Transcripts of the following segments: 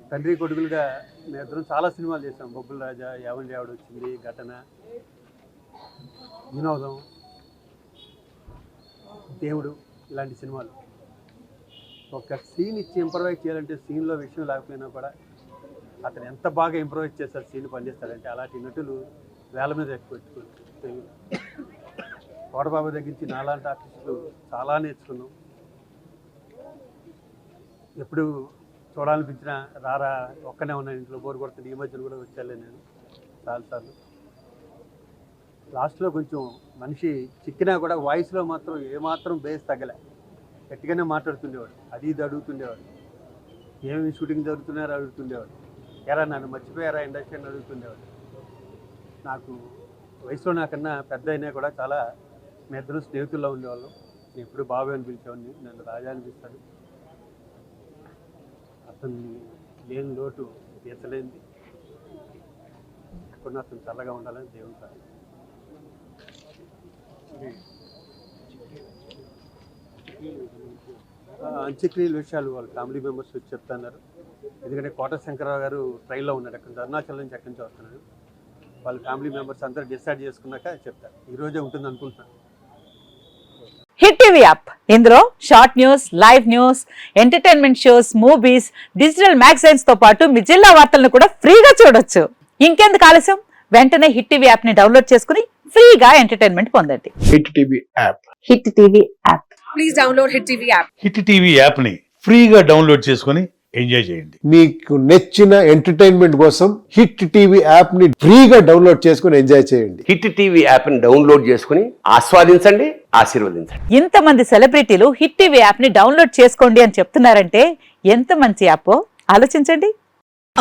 తండ్రి కొడుకులుగా మేమిద్దరం చాలా సినిమాలు చేసాం. బొబ్బుల రాజా, యావన్ యావడు వచ్చింది, ఘటన, వినోదం, దేవుడు, ఇలాంటి సినిమాలు. ఒక సీన్ ఇచ్చి ఇంప్రవైజ్ చేయాలంటే సీన్లో విషయం లేకపోయినా కూడా అతను ఎంత బాగా ఇంప్రవైజ్ చేస్తారు, సీన్ పనిచేస్తాడంటే అలాంటి నటులు వేల మీద ఎక్కువ తెలుగులో. కోటబాబు దగ్గర నుంచి నాలాంటి ఆర్టిస్టులు చాలా నేర్చుకున్నాం. ఎప్పుడు చూడాలనిపించిన రారా ఒక్కనే ఉన్నాను ఇంట్లో, బోర్ కొడుతుంది. ఈ మధ్యన కూడా వచ్చాలే నేను చాలాసార్లు. లాస్ట్లో కొంచెం మనిషి చిక్కినా కూడా వాయిస్లో మాత్రం ఏమాత్రం బేస్ తగ్గలే, గట్టిగానే మాట్లాడుతుండేవాడు. అది ఇది అడుగుతుండేవాడు, ఏమేమి షూటింగ్ జరుగుతున్నారో అడుగుతుండేవాడు. ఎరా నన్ను మర్చిపోయారా ఇండస్ట్రీ అని అడుగుతుండేవాడు. నాకు వయసులో నాకన్నా పెద్ద అయినా కూడా చాలా మీ ఇద్దరు స్నేహితుల్లో ఉండేవాళ్ళం. నేను ఎప్పుడు బాబు అని పిలిచేవాడిని, నన్ను రాజా అనిపిస్తాడు. అతన్ని లేని లోటు తీర్చలేంది. కొన్ని అతను చల్లగా ఉండాలని దేవుని కాదు. అంత్యక్రియల విషయాలు వాళ్ళ ఫ్యామిలీ మెంబర్స్ వచ్చి చెప్తున్నారు. ఎందుకంటే కోట శంకరరావు గారు ట్రైన్లో ఉన్నాడు, అక్కడ అరుణాచల్ నుంచి ఎక్కడి నుంచి వస్తున్నాడు. వాళ్ళ ఫ్యామిలీ మెంబర్స్ అందరూ డిసైడ్ చేసుకున్నాక చెప్తారు. ఈరోజే ఉంటుంది అనుకుంటున్నాను. హిట్ టీవీ యాప్, ఇందులో short news, live news, entertainment shows, movies, digital magazines తో పాటు మీ జిల్లా వార్తలను కూడా ఫ్రీగా చూడొచ్చు. ఇంకెందుకు ఆలస్యం, వెంటనే హిట్ టీవీ యాప్ ని డౌన్లోడ్ చేసుకుని ఫ్రీగా ఎంటర్టైన్మెంట్ పొందండి. Hit TV app. Hit TV app. Please download hit TV app. Hit TV app ని ఫ్రీగా డౌన్లోడ్ చేసుకుని ఎంజాయ్ చేయండి. మీకు నచ్చిన ఎంటర్టైన్మెంట్ కోసం హిట్ టీవీ యాప్ ని ఫ్రీగా డౌన్లోడ్ చేసుకుని ఎంజాయ్ చేయండి. హిట్ టీవీ యాప్ ని డౌన్లోడ్ చేసుకుని ఆస్వాదించండి, ఆశీర్వదించండి. ఇంతమంది సెలబ్రిటీలు హిట్ టీవీ యాప్ ని డౌన్లోడ్ చేసుకోండి అని చెప్తున్నారంటే ఎంత మంచి యాప్ ఆలోచించండి.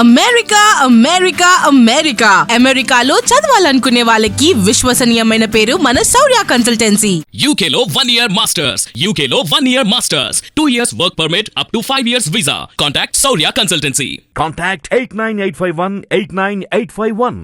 అమెరికా అమెరికా అమెరికా అమెరికాలో చదవాలనుకునే వాళ్ళకి విశ్వసనీయమైన పేరు మన శౌర్య కన్సల్టెన్సీ. UK లో 1 year masters, UK లో 1 year masters, 2 years work permit up to 5 years visa. Contact Saurya Consultancy. Contact 89851 89851.